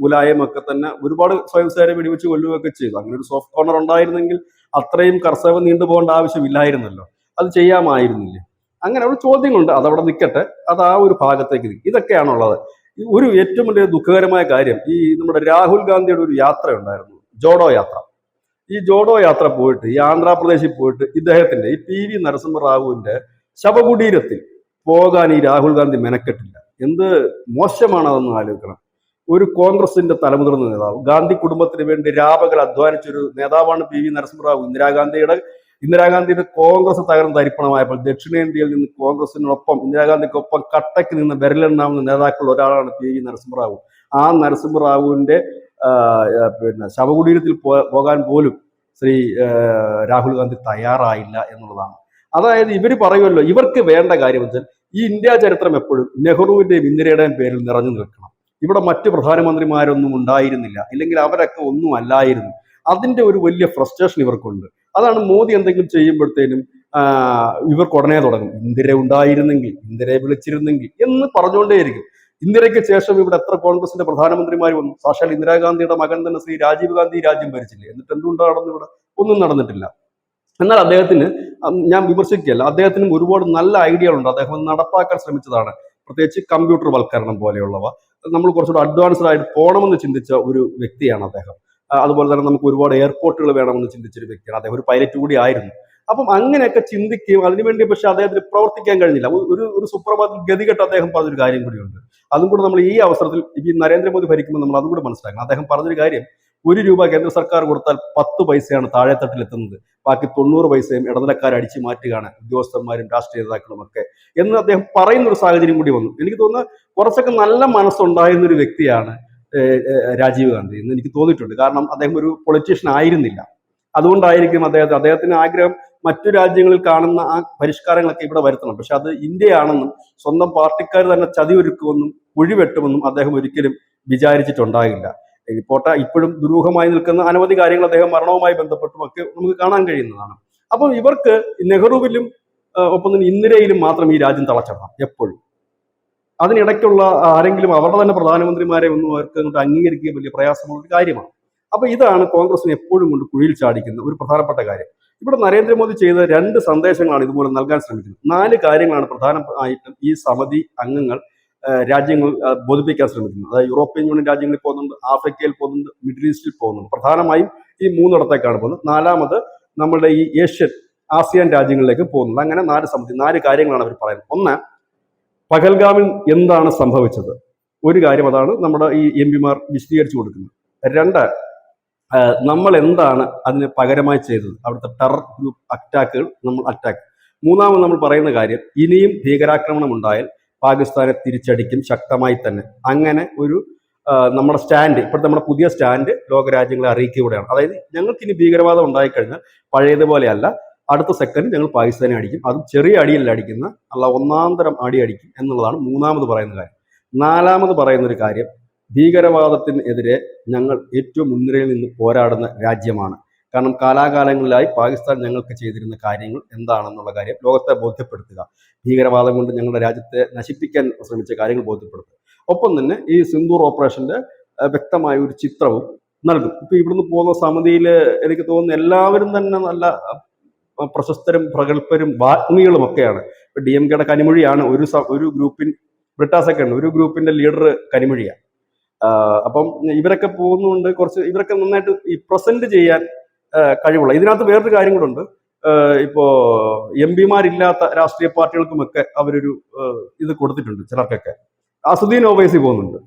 മുലായം ഒക്കെ തന്നെ ഒരുപാട് സ്വയംസേവരെ വെടിവെച്ച് കൊല്ലുകയൊക്കെ ചെയ്തു. അങ്ങനെ ഒരു സോഫ്റ്റ് കോർണർ ഉണ്ടായിരുന്നെങ്കിൽ അത്രയും കർഷകർ നീണ്ടുപോകേണ്ട ആവശ്യമില്ലായിരുന്നല്ലോ, അത് ചെയ്യാമായിരുന്നില്ലേ? അങ്ങനെയുള്ള ചോദ്യങ്ങളുണ്ട്. അതവിടെ നിൽക്കട്ടെ, അത് ആ ഒരു ഭാഗത്തേക്ക് നിൽക്കും. ഇതൊക്കെയാണുള്ളത്. ഒരു ഏറ്റവും വലിയ ദുഃഖകരമായ കാര്യം, ഈ നമ്മുടെ രാഹുൽ ഗാന്ധിയുടെ ഒരു യാത്ര ഉണ്ടായിരുന്നു, ജോഡോ യാത്ര. ഈ ജോഡോ യാത്ര പോയിട്ട് ഈ ആന്ധ്രാപ്രദേശിൽ പോയിട്ട് ഇദ്ദേഹത്തിന്റെ ഈ PV നരസിംഹറാവുവിന്റെ ശവകുടീരത്തിൽ പോകാൻ ഈ രാഹുൽ ഗാന്ധി മെനക്കെട്ടില്ല. എന്ത് മോശമാണ് അതെന്ന് ആലോചിക്കണം. ഒരു കോൺഗ്രസിന്റെ തലമുതിർന്ന നേതാവ്, ഗാന്ധി കുടുംബത്തിന് വേണ്ടി രാപകൽ അധ്വാനിച്ചൊരു നേതാവാണ് PV നരസിംഹറാവു. ഇന്ദിരാഗാന്ധിയുടെ കോൺഗ്രസ് തകർന്ന് തരിപ്പണമായപ്പോൾ ദക്ഷിണേന്ത്യയിൽ നിന്ന് കോൺഗ്രസിനൊപ്പം ഇന്ദിരാഗാന്ധിക്കൊപ്പം കട്ടയ്ക്ക് നിന്ന് വിരലെണ്ണാവുന്ന നേതാക്കളിൽ ഒരാളാണ് PV നരസിംഹറാവു. ആ നരസിംഹറാവുവിന്റെ ശവകുടീരത്തിൽ പോകാൻ പോലും ശ്രീ രാഹുൽ ഗാന്ധി തയ്യാറായില്ല എന്നുള്ളതാണ്. അതായത് ഇവർ പറയുമല്ലോ, ഇവർക്ക് വേണ്ട കാര്യം വെച്ചാൽ ഈ ഇന്ത്യ ചരിത്രം എപ്പോഴും നെഹ്റുവിന്റെയും ഇന്ദിരയുടെയും പേരിൽ നിറഞ്ഞു നിൽക്കണം. ഇവിടെ മറ്റ് പ്രധാനമന്ത്രിമാരൊന്നും ഉണ്ടായിരുന്നില്ല, ഇല്ലെങ്കിൽ അവരൊക്കെ ഒന്നും അല്ലായിരുന്നു. അതിന്റെ ഒരു വലിയ ഫ്രസ്ട്രേഷൻ ഇവർക്കുണ്ട്. അതാണ് മോദി എന്തെങ്കിലും ചെയ്യുമ്പോഴത്തേനും ഇവർക്ക് ഉടനെ തുടങ്ങും, ഇന്ദിര ഉണ്ടായിരുന്നെങ്കിൽ, ഇന്ദിരയെ വിളിച്ചിരുന്നെങ്കിൽ എന്ന് പറഞ്ഞുകൊണ്ടേയിരിക്കും. ഇന്ദിരയ്ക്ക് ശേഷം ഇവിടെ എത്ര കോൺഗ്രസിന്റെ പ്രധാനമന്ത്രിമാർ വന്നു? സാക്ഷാൽ ഇന്ദിരാഗാന്ധിയുടെ മകൻ തന്നെ ശ്രീ രാജീവ് ഗാന്ധി രാജ്യം ഭരിച്ചില്ലേ? എന്നിട്ട് എന്തുകൊണ്ടാണ് നടന്നു? ഇവിടെ ഒന്നും നടന്നിട്ടില്ല. എന്നാൽ അദ്ദേഹത്തിന്, ഞാൻ വിമർശിക്കുകയല്ല, അദ്ദേഹത്തിനും ഒരുപാട് നല്ല ഐഡിയകളുണ്ട്. അദ്ദേഹം നടപ്പാക്കാൻ ശ്രമിച്ചതാണ്. പ്രത്യേകിച്ച് കമ്പ്യൂട്ടർ വൽക്കരണം പോലെയുള്ളവ നമ്മൾ കുറച്ചുകൂടെ അഡ്വാൻസ്ഡ് ആയിട്ട് പോകണമെന്ന് ചിന്തിച്ച ഒരു വ്യക്തിയാണ് അദ്ദേഹം. അതുപോലെ തന്നെ നമുക്ക് ഒരുപാട് എയർപോർട്ടുകൾ വേണമെന്ന് ചിന്തിച്ചൊരു വ്യക്തിയാണ് അദ്ദേഹം. ഒരു പൈലറ്റ് കൂടി ആയിരുന്നു. അപ്പം അങ്ങനെയൊക്കെ ചിന്തിക്കുകയും അതിനുവേണ്ടി പക്ഷെ അദ്ദേഹത്തിന് പ്രവർത്തിക്കാൻ കഴിഞ്ഞില്ല. ഒരു സുപ്രഭാതത്തിൽ ഗതികെട്ട് അദ്ദേഹം പറഞ്ഞൊരു കാര്യം കൂടിയുണ്ട്. അതും കൂടെ നമ്മൾ ഈ അവസരത്തിൽ ഈ നരേന്ദ്രമോദി ഭരിക്കുമ്പോൾ നമ്മൾ അതും കൂടെ മനസ്സിലാക്കണം. അദ്ദേഹം പറഞ്ഞൊരു കാര്യം, 1 രൂപ കേന്ദ്ര സർക്കാർ കൊടുത്താൽ 10 പൈസയാണ് താഴെത്തട്ടിലെത്തുന്നത്, ബാക്കി 90 പൈസയും ഇടനിലക്കാർ അടിച്ചു മാറ്റുകയാണ്, ഉദ്യോഗസ്ഥന്മാരും രാഷ്ട്രീയ നേതാക്കളും ഒക്കെ എന്ന് അദ്ദേഹം പറയുന്ന ഒരു സാഹചര്യം കൂടി വന്നു. എനിക്ക് തോന്നുന്നത് കുറച്ചൊക്കെ നല്ല മനസ്സുണ്ടായിരുന്ന ഒരു വ്യക്തിയാണ് രാജീവ് ഗാന്ധി എന്ന് എനിക്ക് തോന്നിയിട്ടുണ്ട്. കാരണം അദ്ദേഹം ഒരു പൊളിറ്റീഷ്യൻ ആയിരുന്നില്ല. അതുകൊണ്ടായിരിക്കും അദ്ദേഹത്തിന് ആഗ്രഹം മറ്റു രാജ്യങ്ങളിൽ കാണുന്ന ആ പരിഷ്കാരങ്ങളൊക്കെ ഇവിടെ വരുത്തണം. പക്ഷെ അത് ഇന്ത്യയാണെന്നും സ്വന്തം പാർട്ടിക്കാർ തന്നെ ചതിയൊരുക്കുമെന്നും കുഴിവെട്ടുമെന്നും അദ്ദേഹം ഒരിക്കലും വിചാരിച്ചിട്ടുണ്ടാകില്ല. ഇപ്പോഴും ദുരൂഹമായി നിൽക്കുന്ന അനവധി കാര്യങ്ങൾ അദ്ദേഹം മരണവുമായി ബന്ധപ്പെട്ടുമൊക്കെ നമുക്ക് കാണാൻ കഴിയുന്നതാണ്. അപ്പം ഇവർക്ക് നെഹ്റുവിലും ഒപ്പം തന്നെ ഇന്ദിരയിലും മാത്രം ഈ രാജ്യം തളച്ചിടണം എപ്പോഴും. അതിനിടയ്ക്കുള്ള ആരെങ്കിലും അവരുടെ തന്നെ പ്രധാനമന്ത്രിമാരെ ഒന്നും അവർക്ക് അങ്ങോട്ട് അംഗീകരിക്കുക വലിയ പ്രയാസമുള്ള ഒരു കാര്യമാണ്. അപ്പൊ ഇതാണ് കോൺഗ്രസിനെ എപ്പോഴും കൊണ്ട് കുഴിയിൽ ചാടിക്കുന്ന ഒരു പ്രധാനപ്പെട്ട കാര്യം. ഇവിടെ നരേന്ദ്രമോദി ചെയ്ത 2 സന്ദേശങ്ങളാണ് ഇതുമൂലം നൽകാൻ ശ്രമിക്കുന്നത്. 4 കാര്യങ്ങളാണ് പ്രധാനമായിട്ടും ഈ സമിതി അംഗങ്ങൾ രാജ്യങ്ങൾ ബോധിപ്പിക്കാൻ ശ്രമിക്കുന്നത്. അതായത് യൂറോപ്യൻ യൂണിയൻ രാജ്യങ്ങളിൽ പോകുന്നുണ്ട്, ആഫ്രിക്കയിൽ പോകുന്നുണ്ട്, മിഡിൽ ഈസ്റ്റിൽ പോകുന്നുണ്ട്. പ്രധാനമായും ഈ 3 പോകുന്നത്. 4ാമത് നമ്മുടെ ഈ ആസിയാൻ രാജ്യങ്ങളിലേക്ക് പോകുന്നുണ്ട്. അങ്ങനെ 4 കാര്യങ്ങളാണ് അവർ പറയുന്നത്. ഒന്ന്, പഹൽഗാമിൽ എന്താണ് സംഭവിച്ചത്? ഒരു കാര്യം അതാണ് നമ്മുടെ ഈ എംപിമാർ വിശദീകരിച്ചു കൊടുക്കുന്നത്. 2, നമ്മൾ എന്താണ് അതിന് പകരമായി ചെയ്തത്? അവിടുത്തെ ടെറർ ഗ്രൂപ്പ് അറ്റാക്കുകൾ നമ്മൾ അറ്റാക്ക്. 3ാമത് നമ്മൾ പറയുന്ന കാര്യം, ഇനിയും ഭീകരാക്രമണം ഉണ്ടായാൽ പാകിസ്ഥാനെ തിരിച്ചടിക്കും ശക്തമായി തന്നെ. അങ്ങനെ ഒരു നമ്മുടെ സ്റ്റാൻഡ്, ഇപ്പോഴത്തെ നമ്മുടെ പുതിയ സ്റ്റാൻഡ് ലോകരാജ്യങ്ങളെ അറിയിക്കുകയാണ്. അതായത് ഞങ്ങൾക്ക് ഇനി ഭീകരവാദം ഉണ്ടായിക്കഴിഞ്ഞാൽ പഴയതുപോലെയല്ല, അടുത്ത സെക്കൻഡ് ഞങ്ങൾ പാകിസ്ഥാനെ അടിക്കും, അതും ചെറിയ അടിയല്ല അടിക്കുന്ന, അല്ല ഒന്നാന്തരം അടി അടിക്കും എന്നുള്ളതാണ് 3ാമത് പറയുന്ന കാര്യം. 4ാമത് പറയുന്ന ഒരു കാര്യം, ഭീകരവാദത്തിനെതിരെ ഞങ്ങൾ ഏറ്റവും മുൻനിരയിൽ നിന്ന് പോരാടുന്ന രാജ്യമാണ്. കാരണം കാലാകാലങ്ങളിലായി പാകിസ്ഥാൻ ഞങ്ങൾക്ക് ചെയ്തിരുന്ന കാര്യങ്ങൾ എന്താണെന്നുള്ള കാര്യം ലോകത്തെ ബോധ്യപ്പെടുത്തുക, ഭീകരവാദം കൊണ്ട് ഞങ്ങളുടെ രാജ്യത്തെ നശിപ്പിക്കാൻ ശ്രമിച്ച കാര്യങ്ങൾ ബോധ്യപ്പെടുത്തുക. ഒപ്പം തന്നെ ഈ സിന്ദൂർ ഓപ്പറേഷന്റെ വ്യക്തമായ ഒരു ചിത്രവും നൽകും. ഇപ്പൊ ഇവിടുന്ന് പോകുന്ന സമിതിയിൽ എനിക്ക് തോന്നുന്നു എല്ലാവരും തന്നെ നല്ല പ്രശസ്തരും പ്രഗത്ഭരും വാഗ്മികളും ഒക്കെയാണ്. ഇപ്പൊ DMKയുടെ കനിമൊഴിയാണ് ഒരു ബ്രിട്ടാസൊക്കെ ഉണ്ട്, ഒരു ഗ്രൂപ്പിന്റെ ലീഡർ കനിമൊഴിയാണ്. അപ്പം ഇവരൊക്കെ പോകുന്നതുകൊണ്ട് ഇവരൊക്കെ നന്നായിട്ട് ഈ പ്രസന്റ് ചെയ്യാൻ കഴിവുള്ള. ഇതിനകത്ത് വേറൊരു കാര്യം കൂടെ ഉണ്ട്. ഇപ്പോ MPമാരില്ലാത്ത രാഷ്ട്രീയ പാർട്ടികൾക്കുമൊക്കെ അവരൊരു ഇത് കൊടുത്തിട്ടുണ്ട് ചിലർക്കൊക്കെ. അസുദ്ദീൻ ഒവൈസി പോകുന്നുണ്ട്.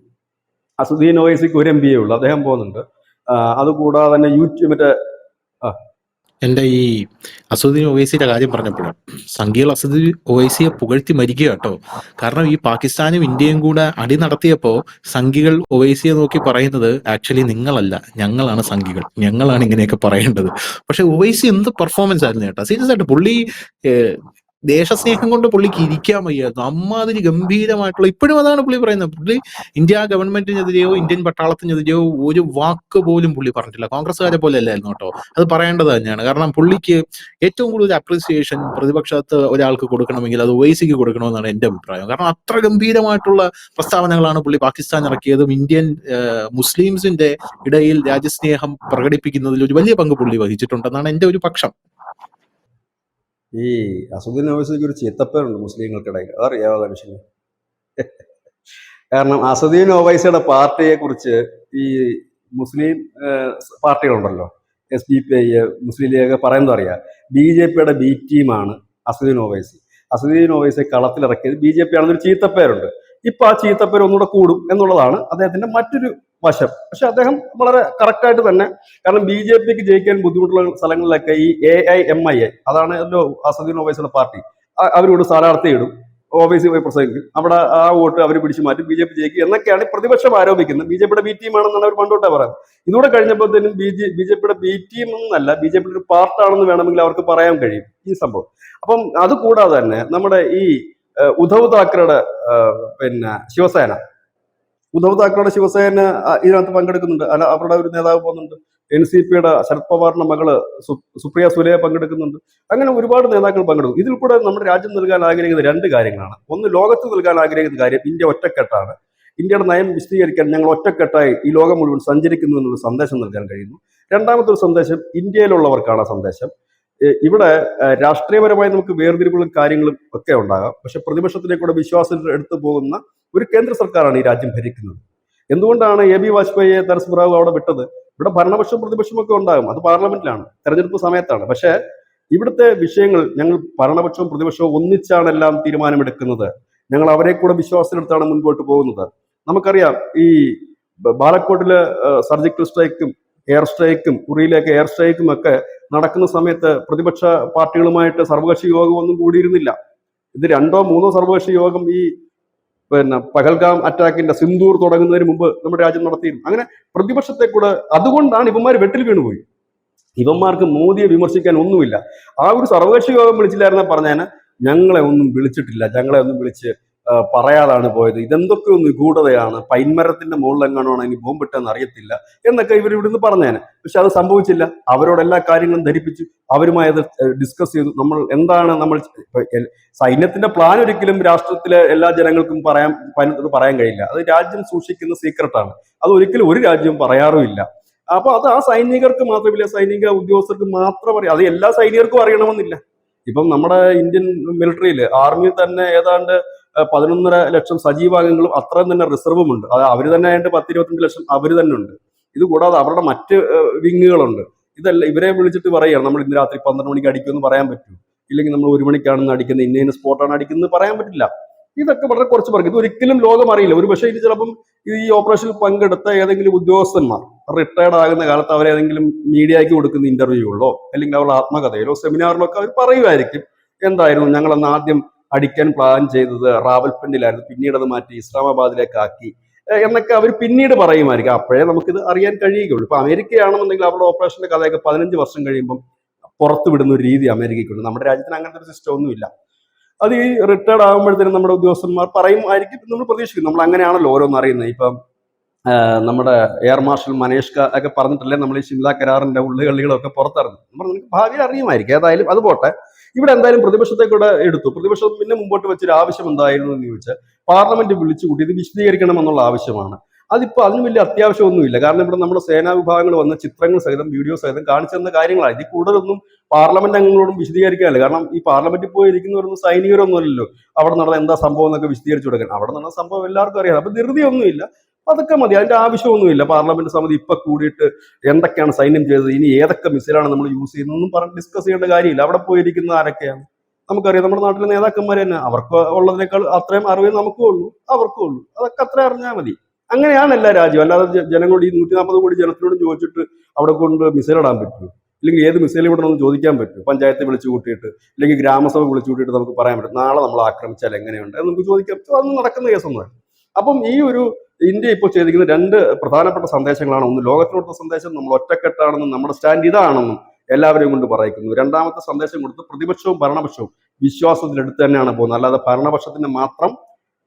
അസുദ്ദീൻ ഒവൈസിക്ക് ഒരു MPയേ ഉള്ളൂ, അദ്ദേഹം പോകുന്നുണ്ട്. അതുകൂടാതെ തന്നെ മറ്റേ എന്റെ ഈ അസദുദ്ദീൻ ഒവൈസിയുടെ കാര്യം പറഞ്ഞപ്പോഴാണ് സംഘികൾ അസദുദ്ദീൻ ഒവൈസിയെ പുകഴ്ത്തി മരിക്കുക കേട്ടോ. കാരണം ഈ പാകിസ്ഥാനും ഇന്ത്യയും കൂടെ അടി നടത്തിയപ്പോ സംഘികൾ ഒവൈസിയെ നോക്കി പറയുന്നത് ആക്ച്വലി നിങ്ങളല്ല, ഞങ്ങളാണ് സംഘികൾ, ഞങ്ങളാണ് ഇങ്ങനെയൊക്കെ പറയേണ്ടത്. പക്ഷെ ഒവൈസി എന്ത് പെർഫോമൻസ് ആയിരുന്നു കേട്ടോ. സീരിയസ് ആയിട്ട് പുള്ളി ദേശസ്നേഹം കൊണ്ട് പുള്ളിക്ക് ഇരിക്കാൻ വയ്യായിരുന്നു. അമ്മാതിരി ഗംഭീരമായിട്ടുള്ള, ഇപ്പോഴും അതാണ് പുള്ളി പറയുന്നത്. പുള്ളി ഇന്ത്യ ഗവൺമെന്റിനെതിരെയോ ഇന്ത്യൻ പട്ടാളത്തിനെതിരെയോ ഒരു വാക്ക് പോലും പുള്ളി പറഞ്ഞിട്ടില്ല. കോൺഗ്രസ്സുകാരെ പോലെ അല്ലായിരുന്നു കേട്ടോ. അത് പറയേണ്ടത് തന്നെയാണ്. കാരണം പുള്ളിക്ക് ഏറ്റവും കൂടുതൽ അപ്രീസിയേഷൻ പ്രതിപക്ഷത്ത് ഒരാൾക്ക് കൊടുക്കണമെങ്കിൽ അത് ഒവൈസിക്ക് കൊടുക്കണമെന്നാണ് എന്റെ അഭിപ്രായം. കാരണം അത്ര ഗംഭീരമായിട്ടുള്ള പ്രസ്താവനകളാണ് പുള്ളി പാകിസ്ഥാൻ ഇറക്കിയതും. ഇന്ത്യൻ മുസ്ലിംസിന്റെ ഇടയിൽ രാജ്യസ്നേഹം പ്രകടിപ്പിക്കുന്നതിൽ ഒരു വലിയ പങ്ക് പുള്ളി വഹിച്ചിട്ടുണ്ടെന്നാണ് എന്റെ ഒരു പക്ഷം. ഈ അസുദ്ദീൻ ഒവൈസിക്ക് ഒരു ചീത്തപ്പേരുണ്ട് മുസ്ലിങ്ങൾക്കിടയിൽ, അറിയാവോ മനുഷ്യന്? കാരണം അസുദ്ദീൻ ഒവൈസിയുടെ പാർട്ടിയെ കുറിച്ച് ഈ മുസ്ലിം പാർട്ടികളുണ്ടല്ലോ, SDPI, മുസ്ലിം ലീഗ് പറയുന്നത് അറിയാം, BJPയുടെ B ടീമാണ് അസുദ്ദീൻ ഒവൈസി. അസുദ്ദീൻ ഒവൈസിയെ കളത്തിലിറക്കിയത് BJP ആണെന്നൊരു ചീത്തപ്പേരുണ്ട്. ഇപ്പൊ ആ ചീത്തപ്പേര് ഒന്നുകൂടെ കൂടും എന്നുള്ളതാണ് അദ്ദേഹത്തിന്റെ മറ്റൊരു വശം. പക്ഷെ അദ്ദേഹം വളരെ കറക്റ്റായിട്ട് തന്നെ, കാരണം BJPക്ക് ജയിക്കാൻ ബുദ്ധിമുട്ടുള്ള സ്ഥലങ്ങളിലൊക്കെ ഈ AIMIA, അതാണ് അസദുദ്ദീൻ ഒവൈസിയുടെ പാർട്ടി, അവരോട് സ്ഥാനാർത്ഥി ഇടും, ഒവൈസി പോയി പ്രസംഗിക്കും, അവിടെ ആ വോട്ട് അവർ പിടിച്ചു മാറ്റും, BJP ജയിക്കും എന്നൊക്കെയാണ് പ്രതിപക്ഷം ആരോപിക്കുന്നത്. BJPയുടെ B ടീമാണെന്നാണ് അവർ പണ്ടോട്ടേ പറയുന്നത്. ഇതോടെ കഴിഞ്ഞപ്പോഴത്തേനും BJPയുടെ B ടീം എന്നല്ല, BJPയുടെ ഒരു പാർട്ടാണെന്ന് വേണമെങ്കിൽ അവർക്ക് പറയാൻ കഴിയും ഈ സംഭവം. അപ്പം അതുകൂടാതെ തന്നെ നമ്മുടെ ഈ ഉദ്ധവ് താക്കറയുടെ ശിവസേന ഇതിനകത്ത് പങ്കെടുക്കുന്നുണ്ട്. അവരുടെ ഒരു നേതാവ് പോകുന്നുണ്ട്. NCPയുടെ ശരത് പവാറിന്റെ മകള് സുപ്രിയ സുലെ പങ്കെടുക്കുന്നുണ്ട്. അങ്ങനെ ഒരുപാട് നേതാക്കൾ പങ്കെടുക്കും. ഇതിൽ കൂടെ നമ്മുടെ രാജ്യം നൽകാൻ ആഗ്രഹിക്കുന്ന 2 കാര്യങ്ങളാണ്. ഒന്ന്, ലോകത്ത് നൽകാൻ ആഗ്രഹിക്കുന്ന കാര്യം, ഇന്ത്യ ഒറ്റക്കെട്ടാണ്, ഇന്ത്യയുടെ നയം വിശദീകരിക്കാൻ ഞങ്ങൾ ഒറ്റക്കെട്ടായി ഈ ലോകം മുഴുവൻ സഞ്ചരിക്കുന്നു എന്നുള്ള സന്ദേശം നൽകാൻ കഴിയുന്നു. രണ്ടാമത്തെ ഒരു സന്ദേശം ഇന്ത്യയിലുള്ളവർക്കാണ് സന്ദേശം. ഇവിടെ രാഷ്ട്രീയപരമായി നമുക്ക് വേർതിരിവുകളും കാര്യങ്ങളും ഒക്കെ ഉണ്ടാകാം. പക്ഷെ പ്രതിപക്ഷത്തിലേക്കൂടെ വിശ്വാസം എടുത്തു പോകുന്ന ഒരു കേന്ദ്ര സർക്കാരാണ് ഈ രാജ്യം ഭരിക്കുന്നത്. എന്തുകൊണ്ടാണ് AB വാജ്പേയിയെ നരസിംഹ റാവു അവിടെ വിട്ടത്? ഇവിടെ ഭരണപക്ഷം പ്രതിപക്ഷം ഒക്കെ ഉണ്ടാകും, അത് പാർലമെന്റിലാണ്, തെരഞ്ഞെടുപ്പ് സമയത്താണ്. പക്ഷെ ഇവിടുത്തെ വിഷയങ്ങൾ ഞങ്ങൾ ഭരണപക്ഷവും പ്രതിപക്ഷവും ഒന്നിച്ചാണ് എല്ലാം തീരുമാനമെടുക്കുന്നത്. ഞങ്ങൾ അവരെ കൂടെ വിശ്വാസത്തിലെടുത്താണ് മുൻപോട്ട് പോകുന്നത്. നമുക്കറിയാം, ഈ ബാലക്കോട്ടിലെ സർജിക്കൽ സ്ട്രൈക്കും എയർ സ്ട്രൈക്കും, ഉറിയിലേക്ക് എയർ സ്ട്രൈക്കും ഒക്കെ നടക്കുന്ന സമയത്ത് പ്രതിപക്ഷ പാർട്ടികളുമായിട്ട് സർവകക്ഷി യോഗം ഒന്നും കൂടിയിരുന്നില്ല. ഇത് 2ഓ 3ഓ സർവകക്ഷി യോഗം ഈ പഹൽഗാം അറ്റാക്കിന്റെ സിന്ദൂർ തുടങ്ങുന്നതിന് മുമ്പ് നമ്മുടെ രാജ്യം നടത്തിയിരുന്നു. അങ്ങനെ പ്രതിപക്ഷത്തെ കൂടെ, അതുകൊണ്ടാണ് ഇവന്മാർ വെട്ടിൽ വീണുപോയി. ഇവന്മാർക്ക് മോദിയെ വിമർശിക്കാൻ ഒന്നുമില്ല. ആ ഒരു സർവകക്ഷി യോഗം വിളിച്ചില്ലായിരുന്ന പറഞ്ഞാൽ ഞങ്ങളെ ഒന്നും വിളിച്ചിട്ടില്ല, ഞങ്ങളെ ഒന്നും വിളിച്ച് പറയാതാണ് പോയത്, ഇതെന്തൊക്കെയോ നിഗൂഢതയാണ്, പൈൻമരത്തിന്റെ മുകളിലെങ്ങാണോ ഇനി ബോംബിട്ടെന്ന് അറിയത്തില്ല എന്നൊക്കെ ഇവർ ഇവിടുന്ന് പറഞ്ഞേനെ. പക്ഷെ അത് സംഭവിച്ചില്ല. അവരോട് എല്ലാ കാര്യങ്ങളും ധരിപ്പിച്ചു, അവരുമായി അത് ഡിസ്കസ് ചെയ്തു. നമ്മൾ എന്താണ് നമ്മൾ സൈന്യത്തിന്റെ പ്ലാൻ ഒരിക്കലും രാഷ്ട്രത്തിലെ എല്ലാ ജനങ്ങൾക്കും പറയാൻ കഴിയില്ല. അത് രാജ്യം സൂക്ഷിക്കുന്ന സീക്രട്ടാണ്. അത് ഒരിക്കലും ഒരു രാജ്യവും പറയാറുമില്ല. അപ്പൊ അത് ആ സൈനികർക്ക് മാത്രമില്ല, സൈനിക ഉദ്യോഗസ്ഥർക്ക് മാത്രം അറിയാം. അത് എല്ലാ സൈനികർക്കും അറിയണമെന്നില്ല. ഇപ്പം നമ്മുടെ ഇന്ത്യൻ മിലിറ്ററിയിൽ ആർമിയിൽ തന്നെ ഏതാണ്ട് 11.5 ലക്ഷം സജീവാംഗങ്ങളും അത്രയും തന്നെ റിസർവും ഉണ്ട്. അത് അവർ തന്നെ ആയിട്ട് 10-22 ലക്ഷം അവർ തന്നെ ഉണ്ട്. ഇത് കൂടാതെ അവരുടെ മറ്റ് വിങ്ങുകളുണ്ട്. ഇതല്ല ഇവരെ വിളിച്ചിട്ട് പറയുകയാണ് നമ്മൾ ഇന്ന് രാത്രി 12 മണിക്ക് അടിക്കുമെന്ന് പറയാൻ പറ്റും, ഇല്ലെങ്കിൽ നമ്മൾ 1 മണിക്കാണെന്ന് അടിക്കുന്നത്, ഇന്ന സ്പോട്ടാണ് അടിക്കുന്നത് പറയാൻ പറ്റില്ല. ഇതൊക്കെ വളരെ കുറച്ച് പേർക്ക്, ഇത് ഒരിക്കലും ലോകം അറിയില്ല. ഒരു പക്ഷേ ഇത് ചിലപ്പം ഈ ഓപ്പറേഷനിൽ പങ്കെടുത്ത ഏതെങ്കിലും ഉദ്യോഗസ്ഥന്മാർ റിട്ടയർഡ് ആകുന്ന കാലത്ത് അവരേതെങ്കിലും മീഡിയയ്ക്ക് കൊടുക്കുന്ന ഇന്റർവ്യൂകളിലോ അല്ലെങ്കിൽ അവരുടെ ആത്മകഥയിലോ സെമിനാറിലോ ഒക്കെ അവർ പറയുമായിരിക്കും, എന്തായിരുന്നു ഞങ്ങളന്ന് ആദ്യം അടിക്കാൻ പ്ലാൻ ചെയ്തത് റാവൽപിണ്ടിയിലായിരുന്നു, പിന്നീട് അത് മാറ്റി ഇസ്ലാമാബാദിലേക്ക് ആക്കി എന്നൊക്കെ അവർ പിന്നീട് പറയുമായിരിക്കും. അപ്പോഴേ നമുക്കിത് അറിയാൻ കഴിയുകയുള്ളൂ. ഇപ്പൊ അമേരിക്കയാണെന്നുണ്ടെങ്കിൽ അവരുടെ ഓപ്പറേഷന്റെ കഥയൊക്കെ 15 വർഷം കഴിയുമ്പം പുറത്തു വിടുന്ന ഒരു രീതി അമേരിക്കയ്ക്കുണ്ട്. നമ്മുടെ രാജ്യത്തിന് അങ്ങനത്തെ ഒരു സിസ്റ്റം ഒന്നുമില്ല. അത് ഈ റിട്ടയർഡ് ആകുമ്പോഴത്തേനും നമ്മുടെ ഉദ്യോഗസ്ഥന്മാർ പറയുമായിരിക്കും, നമ്മൾ പ്രതീക്ഷിക്കും. നമ്മൾ അങ്ങനെയാണല്ലോ ഓരോന്ന് അറിയുന്നത്. ഇപ്പം നമ്മുടെ എയർ മാർഷൽ മനേഷ്ക ഒക്കെ പറഞ്ഞിട്ടല്ലേ നമ്മൾ ഈ ഷിംല കരാറിന്റെ ഉള്ളുകളികളൊക്കെ പുറത്തിറങ്ങും. നമ്മൾ നമുക്ക് ഭാവിയിൽ അറിയുമായിരിക്കും. ഏതായാലും അത് പോട്ടെ. ഇവിടെ എന്തായാലും പ്രതിപക്ഷത്തെ കൂടെ എടുത്തു. പ്രതിപക്ഷം പിന്നെ മുമ്പോട്ട് വെച്ചൊരു ആവശ്യം എന്തായിരുന്നു എന്ന് ചോദിച്ചാൽ പാർലമെന്റ് വിളിച്ചുകൂട്ടി ഇത് വിശദീകരിക്കണം എന്നുള്ള ആവശ്യമാണ്. അതിപ്പോ അതിന് വലിയ അത്യാവശ്യമൊന്നുമില്ല. കാരണം ഇവിടെ നമ്മുടെ സേനാ വിഭാഗങ്ങൾ വന്ന ചിത്രങ്ങൾ സഹിതം വീഡിയോ സഹിതം കാണിച്ചു തന്ന കാര്യങ്ങളാണ്. ഇതിൽ കൂടുതലൊന്നും പാർലമെന്റ് അംഗങ്ങളോടും വിശദീകരിക്കാനില്ല. കാരണം ഈ പാർലമെന്റിൽ പോയി ഇരിക്കുന്നവരൊന്നും സൈനികരൊന്നും അല്ലല്ലോ അവിടെ നടന്ന എന്താ സംഭവം എന്നൊക്കെ വിശദീകരിച്ചു കൊടുക്കാൻ. അവിടെ നടന്ന സംഭവം എല്ലാവർക്കും അറിയാം. അപ്പൊ ധൃതിയൊന്നുമില്ല, അതൊക്കെ മതി, അതിന്റെ ആവശ്യമൊന്നുമില്ല. പാർലമെന്റ് സമിതി ഇപ്പൊ കൂടിയിട്ട് എന്തൊക്കെയാണ് സൈന്യം ചെയ്തത്, ഇനി ഏതൊക്കെ മിസൈലാണ് നമ്മൾ യൂസ് ചെയ്യുന്നതെന്നും പറഞ്ഞ് ഡിസ്കസ് ചെയ്യേണ്ട കാര്യമില്ല. അവിടെ പോയിരിക്കുന്ന ആരൊക്കെയാണ് നമുക്കറിയാം. നമ്മുടെ നാട്ടിലെ നേതാക്കന്മാർ തന്നെ, അവർക്ക് ഉള്ളതിനേക്കാൾ അത്രയും അറിവേ നമുക്കും ഉള്ളൂ, അവർക്കും ഉള്ളൂ. അതൊക്കെ അത്ര അറിഞ്ഞാൽ മതി. അങ്ങനെയാണ് എല്ലാ രാജ്യവും. അല്ലാതെ ജനങ്ങളോട് ഈ 140 കോടി ജനത്തിനോട് ചോദിച്ചിട്ട് അവിടെ കൊണ്ട് മിസൈൽ ഇടാൻ പറ്റുമോ? ഇല്ലെങ്കിൽ ഏത് മിസൈൽ ഇടണമെന്ന് ചോദിക്കാൻ പറ്റും? പഞ്ചായത്ത് വിളിച്ചു കൂട്ടിയിട്ട് അല്ലെങ്കിൽ ഗ്രാമസഭ വിളിച്ചു കൂട്ടിയിട്ട് നമുക്ക് പറയാൻ പറ്റും നാളെ നമ്മൾ ആക്രമിച്ചാൽ എങ്ങനെയുണ്ട് എന്ന് നമുക്ക് ചോദിക്കാം. അതൊന്നും നടക്കുന്ന കേസൊന്നുമല്ല. അപ്പം ഈ ഒരു ഇന്ത്യ ഇപ്പോൾ ചെയ്തിരിക്കുന്ന 2 പ്രധാനപ്പെട്ട സന്ദേശങ്ങളാണ്. ഒന്ന്, ലോകത്തിനോടുള്ള സന്ദേശം നമ്മൾ ഒറ്റക്കെട്ടാണെന്നും നമ്മുടെ സ്റ്റാൻഡ് ഇതാണെന്നും എല്ലാവരെയും കൊണ്ട് പറയിക്കുന്നു. രണ്ടാമത്തെ സന്ദേശം കൊടുത്ത് പ്രതിപക്ഷവും ഭരണപക്ഷവും വിശ്വാസത്തിലെടുത്ത് തന്നെയാണ് പോകുന്നത്. അല്ലാതെ ഭരണപക്ഷത്തിന്റെ മാത്രം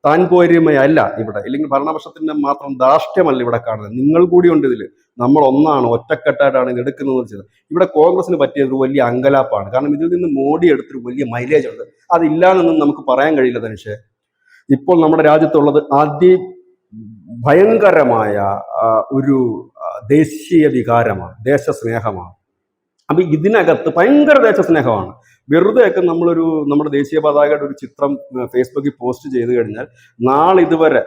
താൻപോരിമയല്ല ഇവിടെ, ഇല്ലെങ്കിൽ ഭരണപക്ഷത്തിന്റെ മാത്രം ധാർഷ്ട്യമല്ല ഇവിടെ കാണുന്നത്. നിങ്ങൾ കൂടി ഉണ്ട് ഇതിൽ. നമ്മൾ ഒന്നാണ്, ഒറ്റക്കെട്ടായിട്ടാണ് ഇത് എടുക്കുന്നത് വെച്ചത്. ഇവിടെ കോൺഗ്രസിന് പറ്റിയത് ഒരു വലിയ അങ്കലാപ്പാണ്. കാരണം ഇതിൽ നിന്ന് മോഡി എടുത്തൊരു വലിയ മൈലേജ് ഉണ്ട്. അതില്ലാന്നൊന്നും നമുക്ക് പറയാൻ കഴിയില്ല ധനുഷേ. ഇപ്പോൾ നമ്മുടെ രാജ്യത്തുള്ളത് ഭയങ്കരമായ ഒരു ദേശീയ വികാരമാണ്, ദേശസ്നേഹമാണ്. അപ്പൊ ഇതിനകത്ത് ഭയങ്കര ദേശസ്നേഹമാണ്. വെറുതെയൊക്കെ നമ്മുടെ ദേശീയ പതാകയുടെ ഒരു ചിത്രം ഫേസ്ബുക്കിൽ പോസ്റ്റ് ചെയ്ത് കഴിഞ്ഞാൽ നാളെ ഇതുവരെ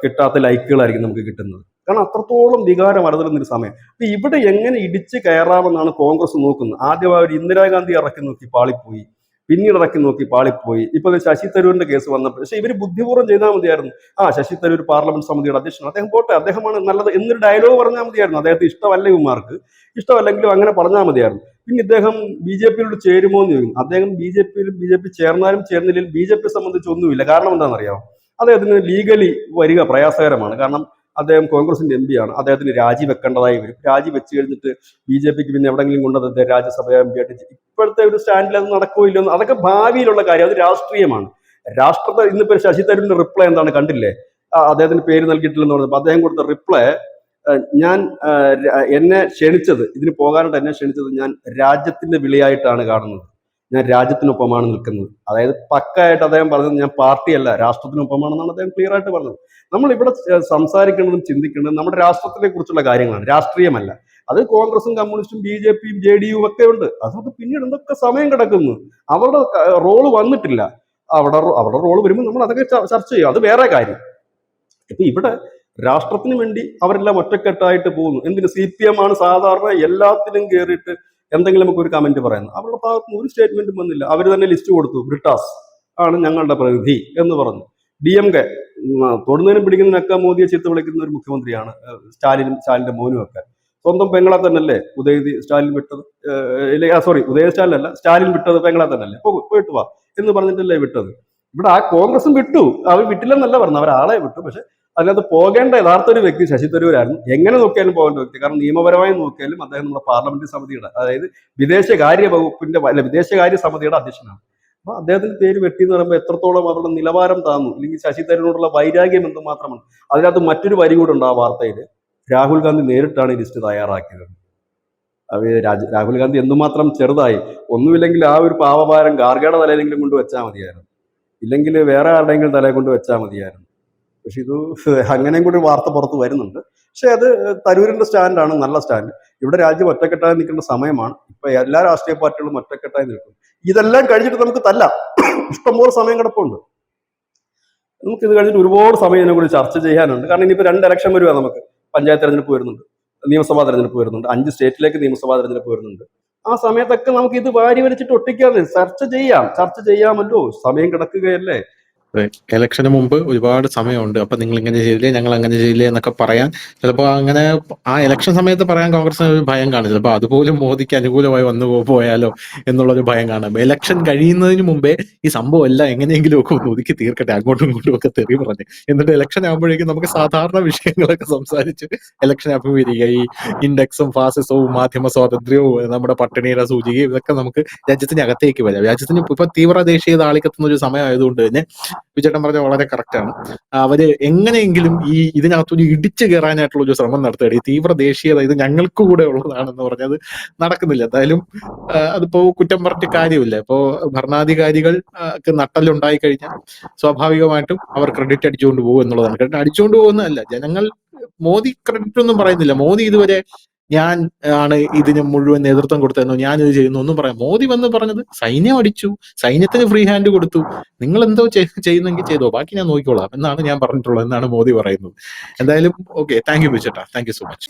കിട്ടാത്ത ലൈക്കുകളായിരിക്കും നമുക്ക് കിട്ടുന്നത്. കാരണം അത്രത്തോളം വികാരം അറിഞ്ഞിരുന്നൊരു സമയം. അപ്പൊ ഇവിടെ എങ്ങനെ ഇടിച്ച് കയറാമെന്നാണ് കോൺഗ്രസ് നോക്കുന്നത്. ആദ്യം അവർ ഇന്ദിരാഗാന്ധി ഇറക്കി നോക്കി പാളിപ്പോയി, പിന്നീട് ഇറക്കി നോക്കി പാളിപ്പോയി. ഇപ്പൊ ശശി തരൂരിന്റെ കേസ് വന്നപ്പോൾ, പക്ഷെ ഇവര് ബുദ്ധിപൂർവ്വം ചെയ്താൽ മതിയായിരുന്നു. ശശി തരൂർ പാർലമെന്റ് സമിതിയുടെ അധ്യക്ഷനാണ്, അദ്ദേഹം പോട്ടെ, അദ്ദേഹമാണ് നല്ലത് എന്നൊരു ഡയലോഗ് പറഞ്ഞാൽ മതിയായിരുന്നു. അദ്ദേഹത്തെ ഇഷ്ടമല്ല ഇവന്മാർക്ക്, ഇഷ്ടമല്ലെങ്കിലും അങ്ങനെ പറഞ്ഞാൽ മതിയായിരുന്നു. പിന്നെ ഇദ്ദേഹം BJP-യോട് ചേരുമോ എന്ന് ചോദിക്കും. അദ്ദേഹം BJP ചേർന്നാലും ചേർന്നില്ലെങ്കിൽ BJP സംബന്ധിച്ച് ഒന്നുമില്ല. കാരണം എന്താണെന്നറിയാമോ? അദ്ദേഹത്തിന് ലീഗലി വരിക പ്രയാസകരമാണ്. കാരണം അദ്ദേഹം കോൺഗ്രസിന്റെ MP ആണ്. അദ്ദേഹത്തിന് രാജിവെക്കേണ്ടതായി വരും. രാജിവെച്ച് കഴിഞ്ഞിട്ട് BJP-ക്ക് പിന്നെ എവിടെയെങ്കിലും കൊണ്ടത് രാജ്യസഭ MP ആയിട്ട് ഇപ്പോഴത്തെ ഒരു സ്റ്റാൻഡിൽ അത് നടക്കുകയില്ലെന്ന്, അതൊക്കെ ഭാവിയിലുള്ള കാര്യം, അത് രാഷ്ട്രീയമാണ്. രാഷ്ട്രത്തെ ഇന്നിപ്പോ ശശി തരൂരിന്റെ റിപ്ലൈ എന്താണ് കണ്ടില്ലേ? അദ്ദേഹത്തിന് പേര് നൽകിയിട്ടില്ലെന്ന് പറഞ്ഞപ്പോൾ അദ്ദേഹം കൊടുത്ത റിപ്ലൈ, എന്നെ ക്ഷണിച്ചത്, ഇതിന് പോകാനായിട്ട് എന്നെ ക്ഷണിച്ചത് ഞാൻ രാജ്യത്തിന്റെ വിളിയായിട്ടാണ് കാണുന്നത്, ഞാൻ രാജ്യത്തിനൊപ്പമാണ് നിൽക്കുന്നത്. അതായത് പക്കായിട്ട് അദ്ദേഹം പറഞ്ഞത് ഞാൻ പാർട്ടിയല്ല രാഷ്ട്രത്തിനൊപ്പമാണെന്നാണ് അദ്ദേഹം ക്ലിയർ ആയിട്ട് പറഞ്ഞത്. നമ്മൾ ഇവിടെ സംസാരിക്കേണ്ടതും ചിന്തിക്കേണ്ടതും നമ്മുടെ രാഷ്ട്രത്തിനെ കുറിച്ചുള്ള കാര്യങ്ങളാണ്, രാഷ്ട്രീയമല്ല. അത് കോൺഗ്രസും കമ്മ്യൂണിസ്റ്റും BJP-യും JDU-യും ഒക്കെ ഉണ്ട്. അതുകൊണ്ട് പിന്നീട് എന്തൊക്കെ സമയം കിടക്കുന്നു, അവരുടെ റോള് വന്നിട്ടില്ല. അവരുടെ റോള് വരുമ്പോൾ നമ്മൾ അതൊക്കെ ചർച്ച ചെയ്യും, അത് വേറെ കാര്യം. ഇപ്പൊ ഇവിടെ രാഷ്ട്രത്തിന് വേണ്ടി അവരെല്ലാം ഒറ്റക്കെട്ടായിട്ട് പോകുന്നു. എന്തിന്? CPM ആണ് സാധാരണ എല്ലാത്തിനും കയറിയിട്ട് എന്തെങ്കിലും നമുക്ക് ഒരു കമന്റ് പറയുന്നത്. അവരുടെ ഭാഗത്ത് നിന്ന് ഒരു സ്റ്റേറ്റ്മെന്റും വന്നില്ല. അവർ തന്നെ ലിസ്റ്റ് കൊടുത്തു, ബ്രിട്ടാസ് ആണ് ഞങ്ങളുടെ പ്രതിനിധി എന്ന് പറഞ്ഞു. DMK തൊടുന്നതിനും പിടിക്കുന്നതിനൊക്കെ മോദിയെ ചീത്ത വിളിക്കുന്ന ഒരു മുഖ്യമന്ത്രിയാണ് സ്റ്റാലിന്റെ മോനും ഒക്കെ. സ്വന്തം പെങ്ങളെ തന്നെയല്ലേ സ്റ്റാലിൻ വിട്ടത്? സ്റ്റാലിൻ അല്ല, സ്റ്റാലിൻ വിട്ടത് പെങ്ങളെ തന്നെയല്ലേ, പോയിട്ട് വാ എന്ന് പറഞ്ഞിട്ടല്ലേ വിട്ടത്. ഇവിടെ ആ കോൺഗ്രസും വിട്ടു, അവർ വിട്ടില്ലെന്നല്ല പറഞ്ഞു, അവർ ആളെ വിട്ടു. പക്ഷെ അതിനകത്ത് പോകേണ്ട യഥാർത്ഥ ഒരു വ്യക്തി ശശി തരൂരായിരുന്നു. എങ്ങനെ നോക്കിയാലും പോകേണ്ട വ്യക്തി. കാരണം നിയമപരമായി നോക്കിയാലും അദ്ദേഹം നമ്മുടെ പാർലമെന്റ് സമിതിയുടെ, അതായത് വിദേശകാര്യ വകുപ്പിന്റെ വിദേശകാര്യ സമിതിയുടെ അധ്യക്ഷനാണ്. അപ്പൊ അദ്ദേഹത്തിന്റെ പേര് വെട്ടി എന്ന് പറയുമ്പോൾ എത്രത്തോളം അവരുടെ നിലവാരം താന്നു, അല്ലെങ്കിൽ ശശി തരൂരിനോടുള്ള വൈരാഗ്യം എന്തുമാത്രമാണ്. അതിനകത്ത് മറ്റൊരു വരി കൂടെ ഉണ്ട് ആ വാർത്തയിൽ. രാഹുൽ ഗാന്ധി നേരിട്ടാണ് ഈ ലിസ്റ്റ് തയ്യാറാക്കിയത്. രാഹുൽ ഗാന്ധി എന്തുമാത്രം ചെറുതായി. ഒന്നുമില്ലെങ്കിൽ ആ ഒരു പാവഭാരം ഗാർഗയുടെ തലയിലെങ്കിലും കൊണ്ട് വെച്ചാൽ മതിയായിരുന്നു, ഇല്ലെങ്കിൽ വേറെ ആരുടെയെങ്കിലും തലയെ കൊണ്ട് വെച്ചാൽ മതിയായിരുന്നു. പക്ഷെ ഇത് അങ്ങനെയും കൂടി വാർത്ത പുറത്ത് വരുന്നുണ്ട്. പക്ഷെ അത് തരൂരിന്റെ സ്റ്റാൻഡാണ്, നല്ല സ്റ്റാൻഡ്. ഇവിടെ രാജ്യം ഒറ്റക്കെട്ടായി നിൽക്കേണ്ട സമയമാണ്. ഇപ്പൊ എല്ലാ രാഷ്ട്രീയ പാർട്ടികളും ഒറ്റക്കെട്ടായി നിൽക്കും. ഇതെല്ലാം കഴിഞ്ഞിട്ട് നമുക്ക് തല്ലാം. ഇഷ്ടംപോലെ സമയം കിടപ്പുണ്ട്. നമുക്ക് ഇത് കഴിഞ്ഞിട്ട് ഒരുപാട് സമയം ഇതിനെക്കുറിച്ച് ചർച്ച ചെയ്യാനുണ്ട്. കാരണം ഇനിയിപ്പോൾ 2 ഇലക്ഷൻ വരുവാ. നമുക്ക് പഞ്ചായത്ത് തെരഞ്ഞെടുപ്പ് വരുന്നുണ്ട്, നിയമസഭാ തെരഞ്ഞെടുപ്പ് വരുന്നുണ്ട്, 5 സ്റ്റേറ്റിലേക്ക് നിയമസഭാ തെരഞ്ഞെടുപ്പ് വരുന്നുണ്ട്. ആ സമയത്തൊക്കെ നമുക്ക് ഇത് വാരി വലിച്ചിട്ട് ഒട്ടിക്കാതെ ചർച്ച ചെയ്യാമല്ലോ. സമയം കിടക്കുകയല്ലേ. ഇലക്ഷന് മുമ്പ് ഒരുപാട് സമയമുണ്ട്. അപ്പൊ നിങ്ങൾ ഇങ്ങനെ ചെയ്തില്ലേ, ഞങ്ങൾ അങ്ങനെ ചെയ്തില്ലേ എന്നൊക്കെ പറയാൻ ചിലപ്പോൾ അങ്ങനെ ആ ഇലക്ഷൻ സമയത്ത് പറയാൻ കോൺഗ്രസിന് ഒരു ഭയം കാണും. ചിലപ്പോൾ അതുപോലും മോദിക്ക് അനുകൂലമായി വന്നു പോയാലോ എന്നുള്ളൊരു ഭയം കാണാം. ഇലക്ഷൻ കഴിയുന്നതിന് മുമ്പേ ഈ സംഭവം എല്ലാം എങ്ങനെയെങ്കിലും ഒക്കെ ഒന്ന് ഒതുക്കി തീർക്കട്ടെ, അങ്ങോട്ടും ഇങ്ങോട്ടും ഒക്കെ തെറി പറഞ്ഞ്. എന്നിട്ട് ഇലക്ഷൻ ആകുമ്പോഴേക്കും നമുക്ക് സാധാരണ വിഷയങ്ങളൊക്കെ സംസാരിച്ച് ഇലക്ഷൻ അഭിമുഖീകരിക്കുക. ഈ ഇൻഡെക്സും ഫാസിസവും മാധ്യമ സ്വാതന്ത്ര്യവും നമ്മുടെ പട്ടിണിയുടെ സൂചികയും ഇതൊക്കെ നമുക്ക് രാജ്യത്തിന് അകത്തേക്ക് വരാം. രാജ്യത്തിന് ഇപ്പൊ തീവ്ര ദേശീയത ആളിക്കത്തുന്ന ഒരു സമയം ആയതുകൊണ്ട് തന്നെ വിജേട്ടൻ പറഞ്ഞ വളരെ കറക്റ്റാണ്. അവര് എങ്ങനെയെങ്കിലും ഈ ഇതിനകത്തൊരു ഇടിച്ചു കയറാനായിട്ടുള്ള ഒരു ശ്രമം നടത്തുകയാണ്. ഈ തീവ്ര ദേശീയത ഇത് ഞങ്ങൾക്ക് കൂടെ ഉള്ളതാണെന്ന് പറഞ്ഞത് നടക്കുന്നില്ല. എന്തായാലും അതിപ്പോ കുറ്റം പറഞ്ഞിട്ട് കാര്യമില്ല. ഇപ്പോ ഭരണാധികാരികൾക്ക് നട്ടലുണ്ടായി കഴിഞ്ഞാൽ സ്വാഭാവികമായിട്ടും അവർ ക്രെഡിറ്റ് അടിച്ചുകൊണ്ട് പോകും എന്നുള്ളതാണ്. ക്രെഡിറ്റ് അടിച്ചുകൊണ്ട് പോകുന്നതല്ല, ജനങ്ങൾ മോദി ക്രെഡിറ്റ് ഒന്നും പറയുന്നില്ല. മോദി ഇതുവരെ ഞാൻ ആണ് ഇതിന് മുഴുവൻ നേതൃത്വം കൊടുത്തതെന്നോ ഞാൻ ഇത് ചെയ്യുന്നു ഒന്നും പറയാം. മോദി വന്ന് പറഞ്ഞത് സൈന്യം അടിച്ചു, സൈന്യത്തിന് ഫ്രീ ഹാൻഡ് കൊടുത്തു, നിങ്ങൾ എന്തോ ചെയ്യുന്നെങ്കിൽ ചെയ്തോ, ബാക്കി ഞാൻ നോക്കിക്കോളാം എന്നാണ് ഞാൻ പറഞ്ഞിട്ടുള്ളത് എന്നാണ് മോദി പറയുന്നത്. എന്തായാലും ഓക്കെ, താങ്ക് യു ബിച്ചേട്ടാ, താങ്ക് യു സോ മച്ച്.